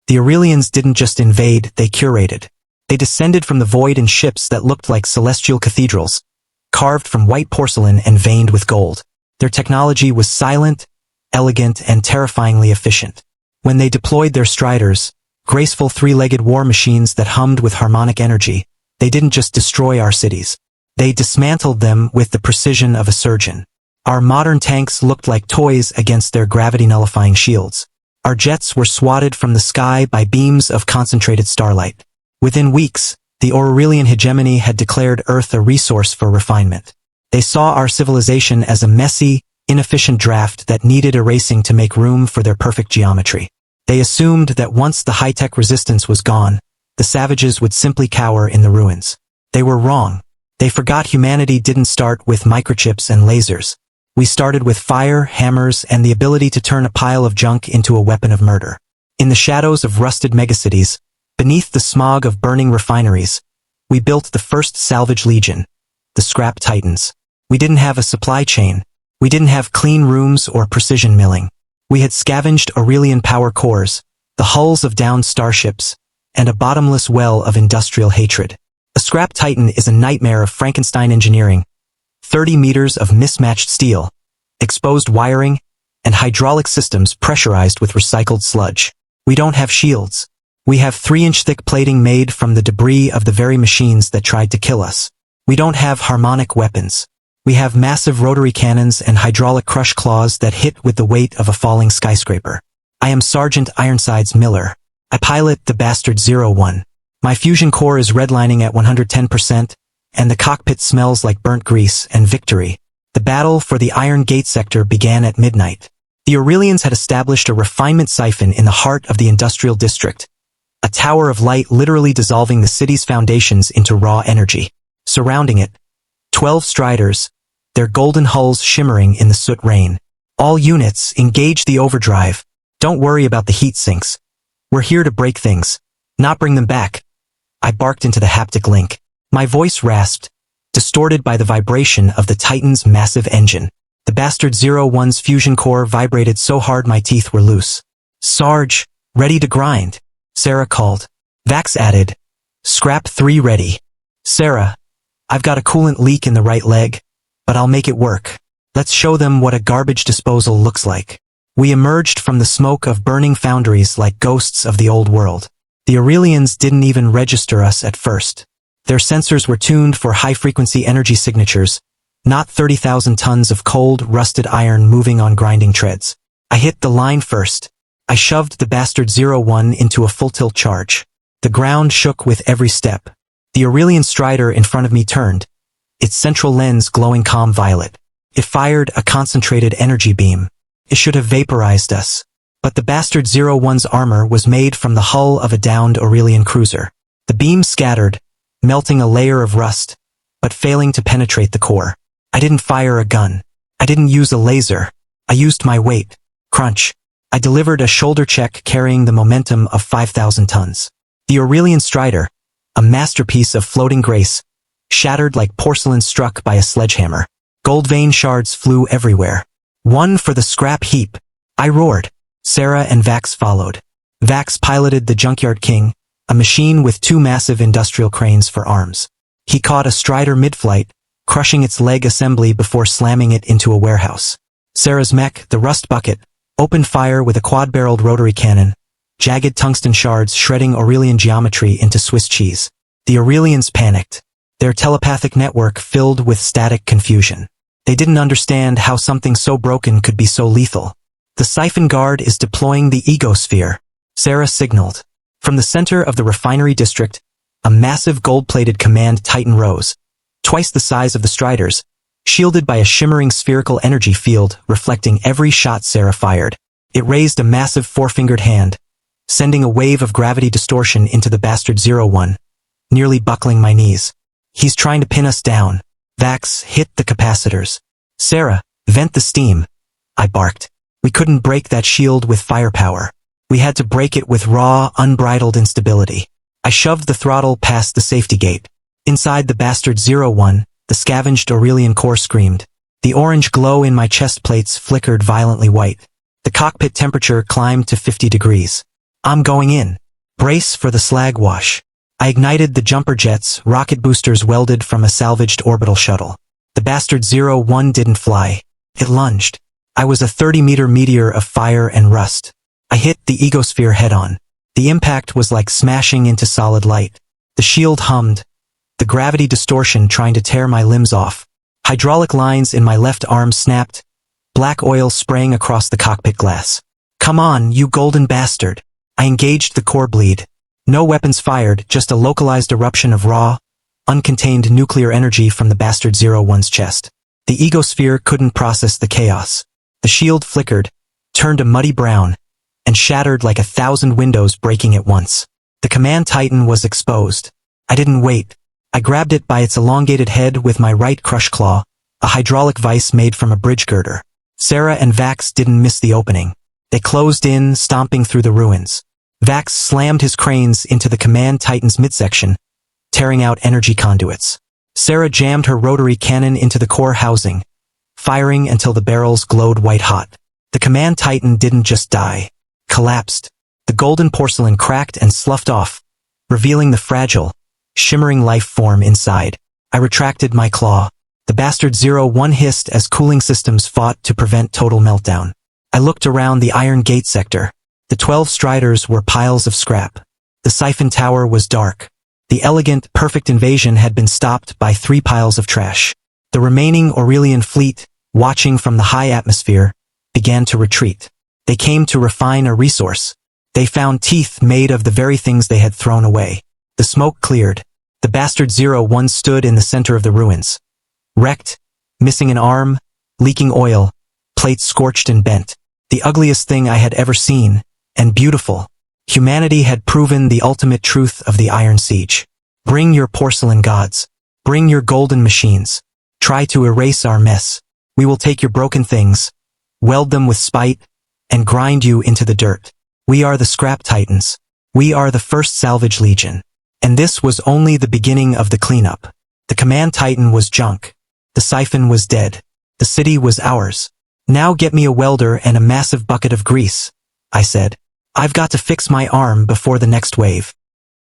The Aurelians didn't just invade, they curated. They descended from the void in ships that looked like celestial cathedrals, carved from white porcelain and veined with gold. Their technology was silent, elegant, and terrifyingly efficient. When they deployed their striders, graceful three-legged war machines that hummed with harmonic energy, they didn't just destroy our cities. They dismantled them with the precision of a surgeon. Our modern tanks looked like toys against their gravity-nullifying shields. Our jets were swatted from the sky by beams of concentrated starlight. Within weeks, the Aurelian hegemony had declared Earth a resource for refinement. They saw our civilization as a messy, inefficient draft that needed erasing to make room for their perfect geometry. They assumed that once the high-tech resistance was gone, the savages would simply cower in the ruins. They were wrong. They forgot humanity didn't start with microchips and lasers. We started with fire, hammers, and the ability to turn a pile of junk into a weapon of murder. In the shadows of rusted megacities, beneath the smog of burning refineries, we built the first salvage legion, the scrap titans. We didn't have a supply chain. We didn't have clean rooms or precision milling. We had scavenged Aurelian power cores, the hulls of downed starships, and a bottomless well of industrial hatred. A scrap titan is a nightmare of Frankenstein engineering. 30 meters of mismatched steel, exposed wiring, and hydraulic systems pressurized with recycled sludge. We don't have shields. We have 3-inch thick plating made from the debris of the very machines that tried to kill us. We don't have harmonic weapons. We have massive rotary cannons and hydraulic crush claws that hit with the weight of a falling skyscraper. I am Sergeant Ironsides Miller. I pilot the Bastard 01. My fusion core is redlining at 110%, and the cockpit smells like burnt grease and victory. The battle for the Iron Gate sector began at midnight. The Aurelians had established a refinement siphon in the heart of the industrial district, a tower of light literally dissolving the city's foundations into raw energy. Surrounding it, 12 striders, their golden hulls shimmering in the soot rain. All units, engage the overdrive. Don't worry about the heat sinks. We're here to break things, not bring them back. I barked into the haptic link. My voice rasped, distorted by the vibration of the Titan's massive engine. The Bastard 01's fusion core vibrated so hard my teeth were loose. Sarge, ready to grind, Sarah called. Vax added, scrap 3 ready. Sarah, I've got a coolant leak in the right leg, but I'll make it work. Let's show them what a garbage disposal looks like. We emerged from the smoke of burning foundries like ghosts of the old world. The Aurelians didn't even register us at first. Their sensors were tuned for high-frequency energy signatures, not 30,000 tons of cold, rusted iron moving on grinding treads. I hit the line first. I shoved the Bastard 01 into a full-tilt charge. The ground shook with every step. The Aurelian strider in front of me turned, its central lens glowing calm violet. It fired a concentrated energy beam. It should have vaporized us. But the Bastard 01's armor was made from the hull of a downed Aurelian cruiser. The beam scattered, melting a layer of rust, but failing to penetrate the core. I didn't fire a gun. I didn't use a laser. I used my weight. Crunch. I delivered a shoulder check carrying the momentum of 5,000 tons. The Aurelian strider, a masterpiece of floating grace, shattered like porcelain struck by a sledgehammer. Gold vein shards flew everywhere. One for the scrap heap. I roared. Sarah and Vax followed. Vax piloted the Junkyard King, a machine with 2 massive industrial cranes for arms. He caught a strider mid-flight, crushing its leg assembly before slamming it into a warehouse. Sarah's mech, the Rust Bucket, opened fire with a quad-barreled rotary cannon, jagged tungsten shards shredding Aurelian geometry into Swiss cheese. The Aurelians panicked, their telepathic network filled with static confusion. They didn't understand how something so broken could be so lethal. The Siphon Guard is deploying the egosphere, Sarah signaled. From the center of the refinery district, a massive gold-plated command titan rose, twice the size of the striders, shielded by a shimmering spherical energy field reflecting every shot Sarah fired. It raised a massive 4-fingered hand, sending a wave of gravity distortion into the Bastard 01, nearly buckling my knees. He's trying to pin us down. Vax hit the capacitors. Sarah, vent the steam, I barked. We couldn't break that shield with firepower. We had to break it with raw, unbridled instability. I shoved the throttle past the safety gate. Inside the Bastard 01, the scavenged Aurelian core screamed. The orange glow in my chest plates flickered violently white. The cockpit temperature climbed to 50 degrees. I'm going in. Brace for the slag wash. I ignited the jumper jets, rocket boosters welded from a salvaged orbital shuttle. The bastard 01 didn't fly. It lunged. I was a 30-meter meteor of fire and rust. I hit the egosphere head-on. The impact was like smashing into solid light. The shield hummed, the gravity distortion trying to tear my limbs off. Hydraulic lines in my left arm snapped, black oil spraying across the cockpit glass. Come on, you golden bastard. I engaged the core bleed. No weapons fired, just a localized eruption of raw, uncontained nuclear energy from the bastard 01's chest. The egosphere couldn't process the chaos. The shield flickered, turned a muddy brown, and shattered like 1,000 windows breaking at once. The command titan was exposed. I didn't wait. I grabbed it by its elongated head with my right crush claw, a hydraulic vise made from a bridge girder. Sarah and Vax didn't miss the opening. They closed in, stomping through the ruins. Vax slammed his cranes into the command titan's midsection, tearing out energy conduits. Sarah jammed her rotary cannon into the core housing, firing until the barrels glowed white-hot. The command titan didn't just die, collapsed. The golden porcelain cracked and sloughed off, revealing the fragile, shimmering life form inside. I retracted my claw. The bastard 01 hissed as cooling systems fought to prevent total meltdown. I looked around the Iron Gate sector. The 12 striders were piles of scrap. The siphon tower was dark. The elegant, perfect invasion had been stopped by 3 piles of trash. The remaining Aurelian fleet, watching from the high atmosphere, began to retreat. They came to refine a resource. They found teeth made of the very things they had thrown away. The smoke cleared. The bastard 01 stood in the center of the ruins. Wrecked, missing an arm, leaking oil, plates scorched and bent. The ugliest thing I had ever seen, and beautiful. Humanity had proven the ultimate truth of the Iron Siege. Bring your porcelain gods. Bring your golden machines. Try to erase our mess. We will take your broken things, weld them with spite, and grind you into the dirt. We are the Scrap Titans. We are the first Salvage Legion. And this was only the beginning of the cleanup. The Command Titan was junk. The siphon was dead. The city was ours. Now get me a welder and a massive bucket of grease, I said. I've got to fix my arm before the next wave.